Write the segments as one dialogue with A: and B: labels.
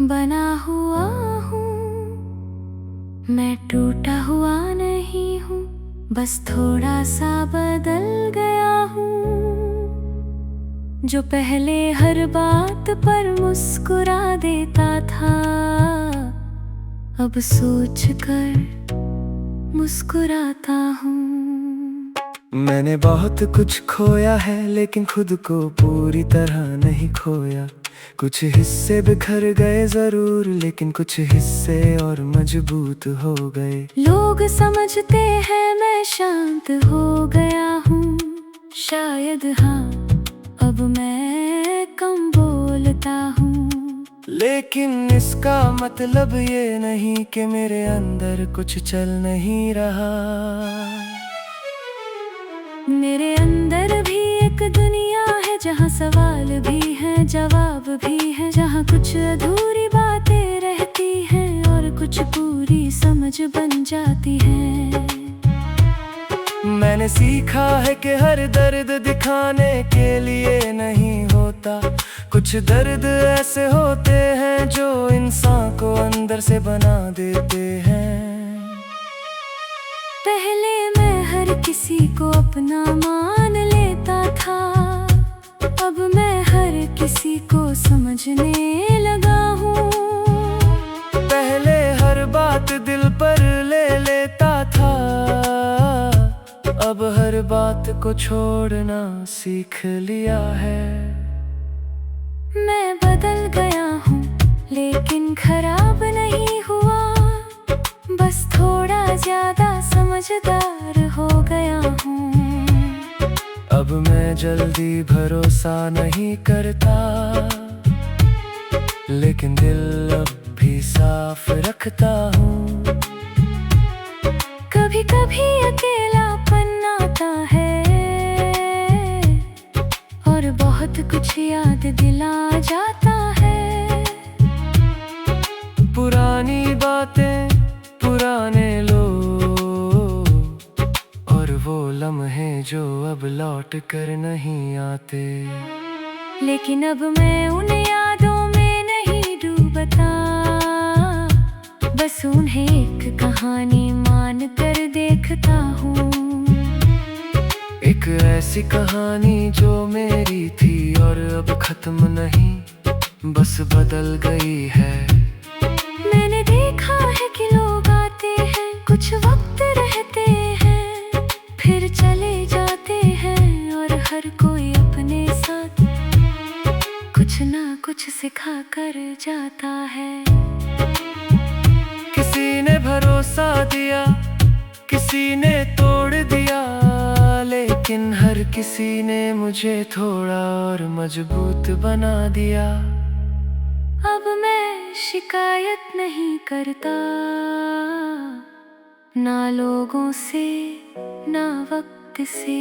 A: बना हुआ हूँ, मैं टूटा हुआ नहीं हूँ, बस थोड़ा सा बदल गया हूँ। जो पहले हर बात पर मुस्कुरा देता था, अब सोच कर मुस्कुराता हूँ।
B: मैंने बहुत कुछ खोया है, लेकिन खुद को पूरी तरह नहीं खोया। कुछ हिस्से बिखर गए जरूर, लेकिन कुछ हिस्से और मजबूत हो गए।
A: लोग समझते हैं मैं शांत हो गया हूँ, शायद हाँ, अब मैं कम बोलता हूँ।
B: लेकिन इसका मतलब ये नहीं कि मेरे अंदर कुछ चल नहीं रहा।
A: मेरे अंदर भी एक दुनिया है, जहाँ सवाल भी हैं, जवाब भी हैं, जहाँ कुछ अधूरी बातें रहती हैं और कुछ पूरी समझ बन जाती हैं।
B: मैंने सीखा है कि हर दर्द दिखाने के लिए नहीं होता। कुछ दर्द ऐसे होते हैं जो इंसान को अंदर से बना देते हैं।
A: पहले मैं हर किसी को अपना मान लेता था, अब मैं हर किसी को समझने लगा हूँ।
B: पहले हर बात दिल पर ले लेता था, अब हर बात को छोड़ना सीख लिया है।
A: मैं बदल गया हूँ, लेकिन खराब नहीं हुआ, बस थोड़ा ज्यादा समझदार हो गया हूँ।
B: अब मैं जल्दी भरोसा नहीं करता, लेकिन दिल अब भी साफ रखता हूँ।
A: कभी कभी अकेलापन आता है और बहुत कुछ याद दिला जाता है।
B: पुरानी बातें, पुराने लोग और वो लम्हे जो अब लौट कर नहीं आते।
A: लेकिन अब मैं उन यादों में नहीं डूबता, बस उन्हें एक कहानी मान कर देखता हूँ।
B: एक ऐसी कहानी जो मेरी थी और अब खत्म नहीं, बस बदल गई है।
A: मैंने देखा है कि लोग आते हैं, कुछ वक्त रहते हैं, फिर चले जाते हैं, और हर कोई अपने साथ कुछ ना कुछ सिखा कर जाता है।
B: किसी ने भरोसा दिया, किसी ने तोड़ दिया, लेकिन हर किसी ने मुझे थोड़ा और मजबूत बना दिया।
A: अब मैं शिकायत नहीं करता, ना लोगों से ना वक्त से,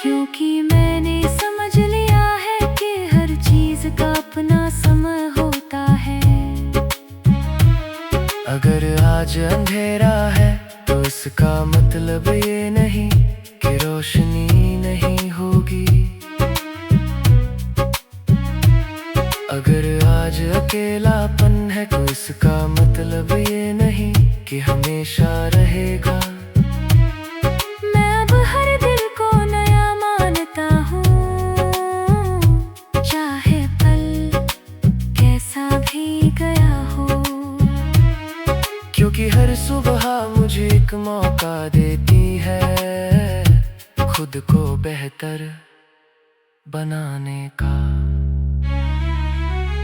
A: क्योंकि मैंने समझ लिया है कि हर चीज का अपना समय होता है।
B: अगर आज अंधेरा है तो इसका मतलब ये नहीं कि रोशनी नहीं होगी। अगर आज अकेलापन है तो इसका मतलब ये नहीं कि हमेशा रहेगा।
A: मैं अब हर दिल को नया मानता हूँ, चाहे पल कैसा भी गया हो,
B: क्योंकि हर सुबह मुझे एक मौका देती है खुद को बेहतर बनाने का।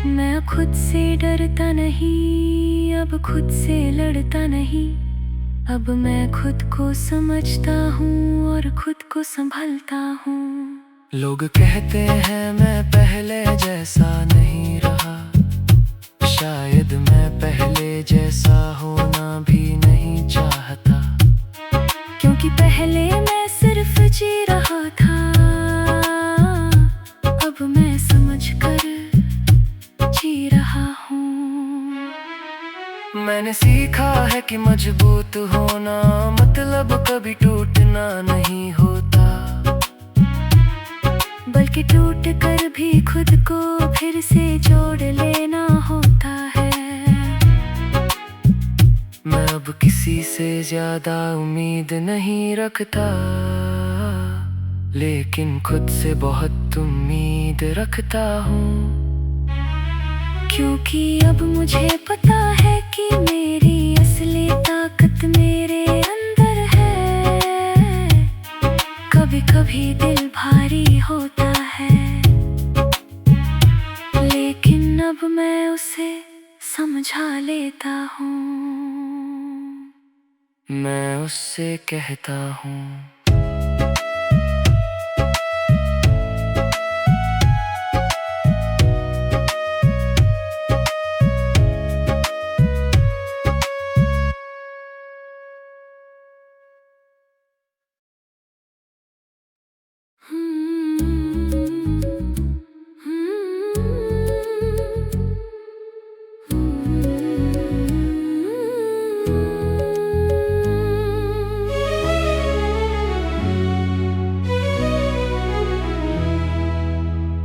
A: मैं खुद से डरता नहीं, अब खुद से लड़ता नहीं, अब मैं खुद को समझता हूँ और खुद को संभलता हूँ।
B: लोग कहते हैं मैं पहले जैसा नहीं रहा, शायद मैं पहले जैसा होना भी नहीं चाहता।
A: क्योंकि पहले मैं सिर्फ जी रहा था, अब मैं समझ कर जी रहा हूँ।
B: मैंने सीखा है कि मजबूत होना मतलब कभी टूटना नहीं होता,
A: बल्कि टूट कर भी खुद को फिर से जोड़ लेना
B: किसी से ज्यादा उम्मीद नहीं रखता, लेकिन खुद से बहुत उम्मीद रखता हूँ।
A: क्योंकि अब मुझे पता है कि मेरी असली ताकत मेरे अंदर है। कभी कभी दिल भारी होता है, लेकिन अब मैं उसे समझा लेता हूँ।
B: मैं उससे कहता हूँ,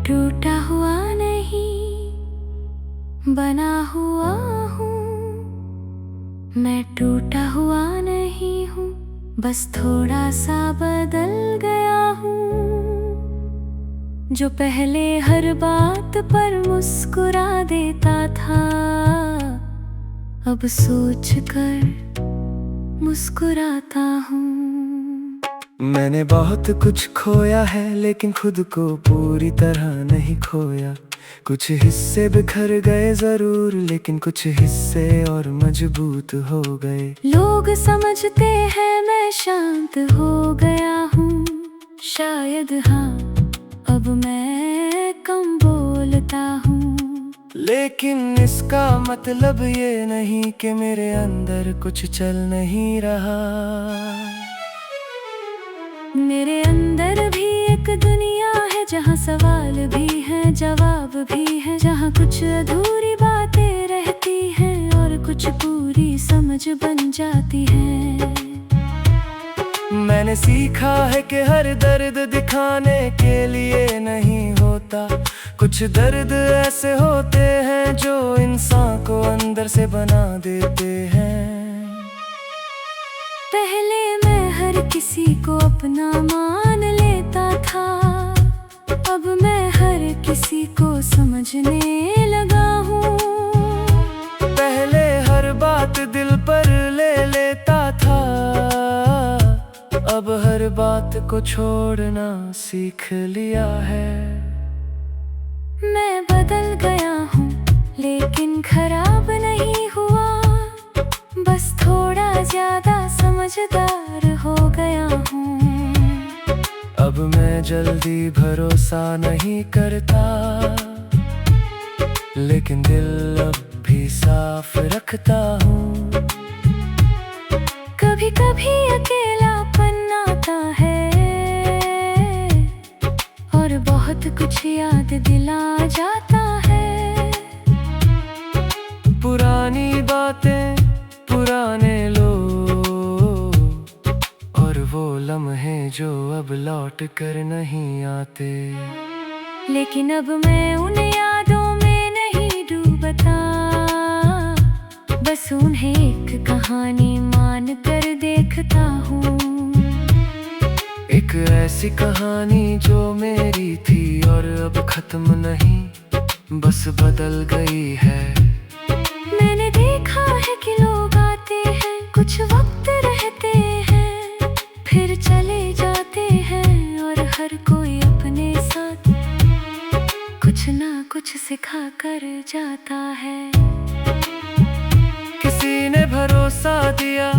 A: टूटा हुआ नहीं बना हुआ हूँ। मैं टूटा हुआ नहीं हूँ, बस थोड़ा सा बदल गया हूँ। जो पहले हर बात पर मुस्कुरा देता था, अब सोच कर मुस्कुराता हूँ।
B: मैंने बहुत कुछ खोया है, लेकिन खुद को पूरी तरह नहीं खोया। कुछ हिस्से बिखर गए जरूर, लेकिन कुछ हिस्से और मजबूत हो गए।
A: लोग समझते हैं मैं शांत हो गया हूँ, शायद हाँ, अब मैं कम बोलता हूँ।
B: लेकिन इसका मतलब ये नहीं कि मेरे अंदर कुछ चल नहीं रहा।
A: मेरे अंदर भी एक दुनिया है, जहाँ सवाल भी हैं, जवाब भी हैं, जहाँ कुछ अधूरी बातें रहती हैं और कुछ पूरी समझ बन जाती हैं।
B: मैंने सीखा है कि हर दर्द दिखाने के लिए नहीं होता। कुछ दर्द ऐसे होते हैं जो इंसान को अंदर से बना देते हैं।
A: पहले मैं हर किसी को अपना मान लेता था, अब मैं हर किसी को समझने लगा हूँ।
B: पहले हर बात दिल पर ले लेता था, अब हर बात को छोड़ना सीख लिया है।
A: मैं बदल गया हूँ, लेकिन खराब नहीं हुआ, बस थोड़ा ज्यादा समझदार हो गया हूँ।
B: अब मैं जल्दी भरोसा नहीं करता, लेकिन दिल अब भी साफ रखता हूँ।
A: कभी कभी अकेलापन आता है और बहुत कुछ याद दिला जाता है।
B: पुरानी बातें, पुराने लोग और वो लम्हे जो अब लौट कर नहीं आते।
A: लेकिन अब मैं उन यादों में नहीं डूबता, बस उन्हें एक कहानी मान कर देखता हूँ।
B: एक ऐसी कहानी जो मेरी थी और अब खत्म नहीं, बस बदल गई है।
A: मैंने देखा है कि लोग आते हैं, कुछ वक्त रहते हैं, फिर चले जाते हैं और हर कोई अपने साथ कुछ ना कुछ सिखा कर जाता है।
B: किसी ने भरोसा दिया,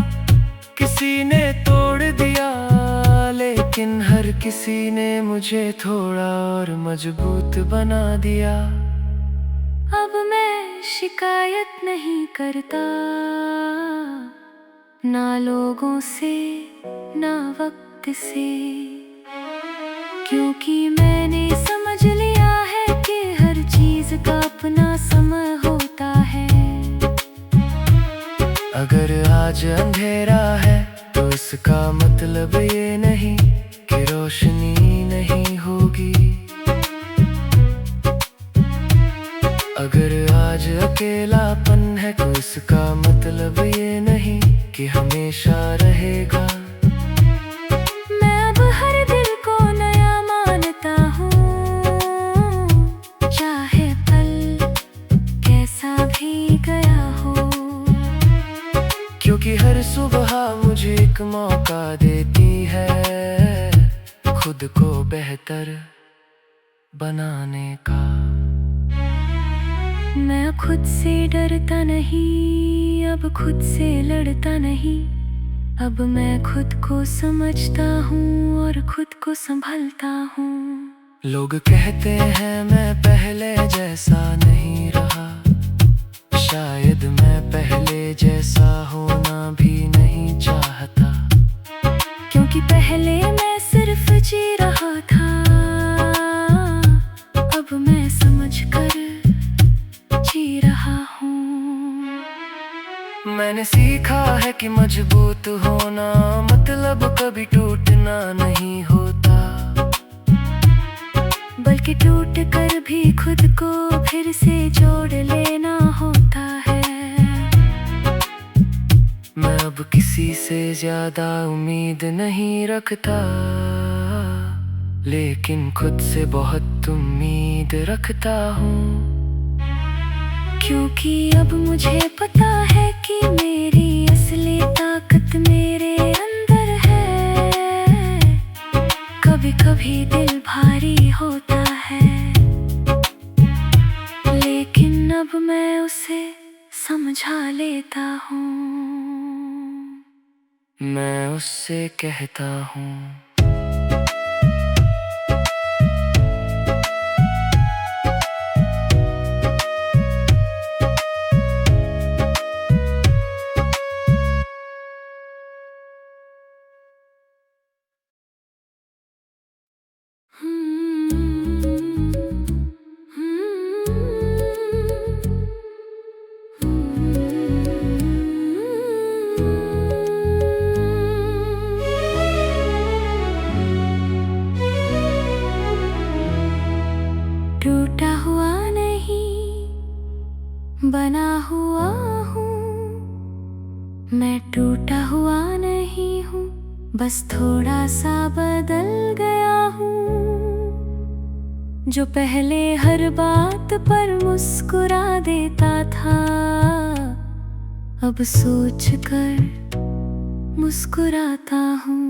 B: किसी ने तोड़ दिया, लेकिन हर किसी ने मुझे थोड़ा और मजबूत बना दिया।
A: अब मैं शिकायत नहीं करता, ना लोगों से ना वक्त से, क्योंकि मैंने समझ लिया है कि हर चीज का अपना समय होता है।
B: अगर आज अंधेरा है तो इसका मतलब ये नहीं कि रोशनी नहीं होगी। अगर आज अकेलापन है तो इसका मतलब ये नहीं कि खुद को बेहतर बनाने का।
A: मैं खुद से डरता नहीं, अब खुद से लड़ता नहीं। अब मैं खुद को समझता हूँ और खुद को संभलता हूँ।
B: लोग कहते हैं मैं पहले जैसा नहीं रहा, शायद मैं पहले जैसा होना भी नहीं चाहता।
A: क्योंकि पहले मैं सिर्फ जी रहा था, अब मैं समझ कर जी रहा हूँ।
B: मैंने सीखा है कि मजबूत होना मतलब कभी टूटना नहीं होता,
A: बल्कि टूट कर भी खुद को फिर से जोड़ लेना होता है।
B: मैं अब किसी से ज्यादा उम्मीद नहीं रखता, लेकिन खुद से बहुत उम्मीद रखता हूँ।
A: क्योंकि अब मुझे पता है कि मेरी असली ताकत मेरे अंदर है। कभी कभी दिल भारी होता है, लेकिन अब मैं उसे समझा लेता हूँ।
B: मैं उससे कहता हूँ,
A: टूटा हुआ नहीं, बना हुआ हूँ। मैं टूटा हुआ नहीं हूँ, बस थोड़ा सा बदल गया हूँ। जो पहले हर बात पर मुस्कुरा देता था, अब सोच कर मुस्कुराता हूँ।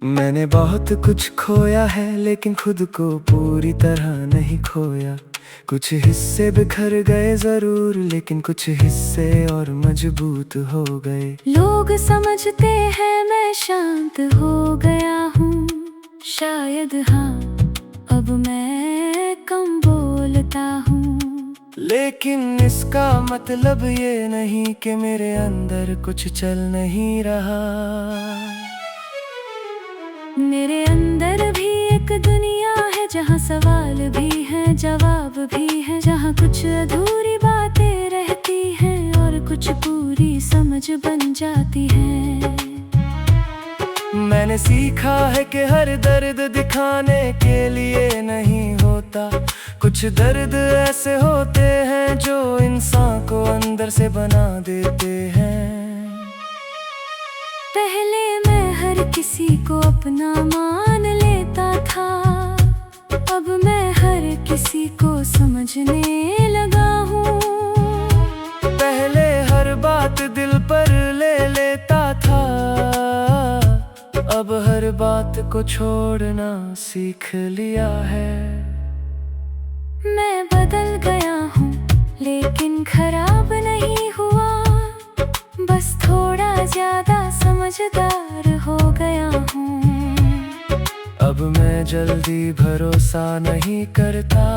B: मैंने बहुत कुछ खोया है लेकिन खुद को पूरी तरह नहीं खोया। कुछ हिस्से बिखर गए जरूर, लेकिन कुछ हिस्से और मजबूत हो गए।
A: लोग समझते हैं मैं शांत हो गया हूँ, शायद हाँ, अब मैं कम बोलता हूँ।
B: लेकिन इसका मतलब ये नहीं कि मेरे अंदर कुछ चल नहीं रहा।
A: मेरे अंदर भी एक दुनिया है, जहाँ सवाल भी हैं, जवाब भी हैं, जहाँ कुछ अधूरी बातें रहती हैं और कुछ पूरी समझ बन जाती हैं।
B: मैंने सीखा है कि हर दर्द दिखाने के लिए नहीं होता। कुछ दर्द ऐसे होते हैं जो इंसान को अंदर से बना देते हैं।
A: पहले मैं हर किसी को अपना मान लेता था, अब मैं हर किसी को समझने लगा हूँ।
B: पहले हर बात दिल पर ले लेता था, अब हर बात को छोड़ना सीख लिया है।
A: मैं बदल गया हूँ लेकिन खराब नहीं हुआ, बस थोड़ा ज्यादा समझदार हो गया हूँ।
B: अब मैं जल्दी भरोसा नहीं करता,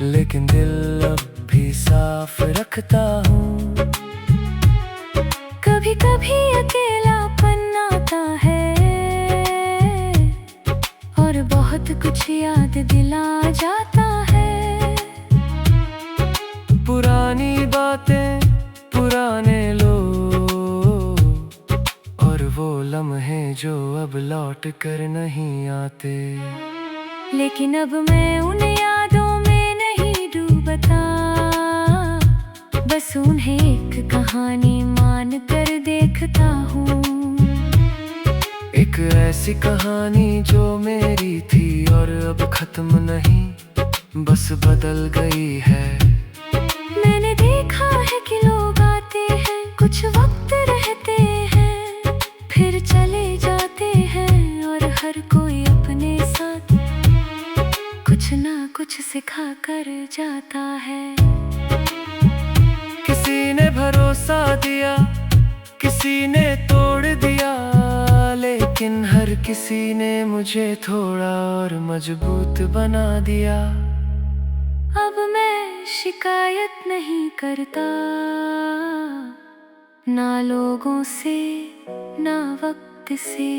B: लेकिन दिल अब भी साफ रखता हूँ।
A: कभी कभी अकेलापन आता है और बहुत कुछ याद दिला जाता है।
B: पुरानी बातें, पुराने लोग और वो लम्हे जो अब लौट कर नहीं आते।
A: लेकिन अब मैं उन यादों में नहीं डूबता, बस उन्हें एक कहानी मान कर देखता हूँ।
B: एक ऐसी कहानी जो मेरी थी और अब खत्म नहीं, बस बदल गई है।
A: मैंने देखा है कि लोग आते हैं, कुछ वक्त रहते हैं, फिर चले जाते हैं और हर कोई अपने साथ कुछ ना कुछ सिखा कर जाता है।
B: किसी ने भरोसा दिया, किसी ने तोड़ दिया, लेकिन हर किसी ने मुझे थोड़ा और मजबूत बना दिया।
A: अब मैं शिकायत नहीं करता, ना लोगों से ना वक्त से,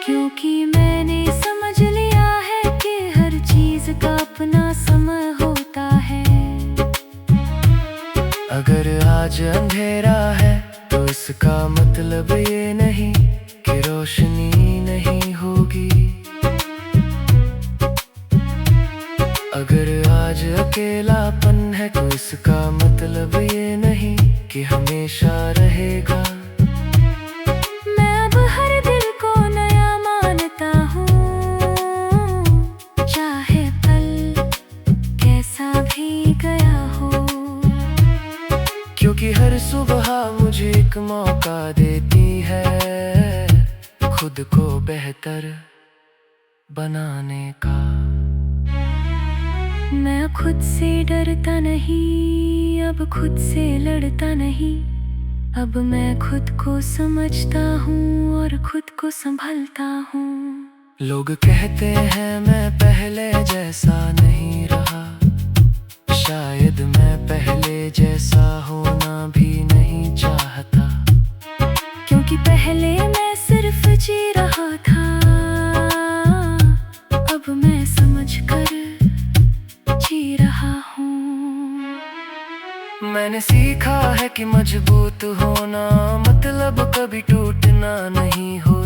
A: क्योंकि मैंने समझ लिया है कि हर चीज का अपना समय होता है।
B: अगर आज अंधेरा है तो इसका मतलब ये नहीं कि रोशनी नहीं होगी। अगर आज अकेलापन है तो इसका मतलब ये नहीं कि हमेशा रहेगा।
A: मैं अब हर दिल को नया मानता हूँ, चाहे पल कैसा भी गया हो,
B: क्योंकि हर सुबह मुझे एक मौका देती है खुद को बेहतर बनाने का।
A: मैं खुद से डरता नहीं, अब खुद से लड़ता नहीं, अब मैं खुद को समझता हूँ और खुद को संभलता हूँ।
B: लोग कहते हैं मैं पहले जैसा नहीं रहा, शायद मैं पहले जैसा होना भी नहीं चाहता,
A: क्योंकि पहले मैं सिर्फ जी रहा था, अब मैं समझ कर जी रहा हूँ।
B: मैंने सीखा है कि मजबूत होना मतलब कभी टूटना नहीं होता।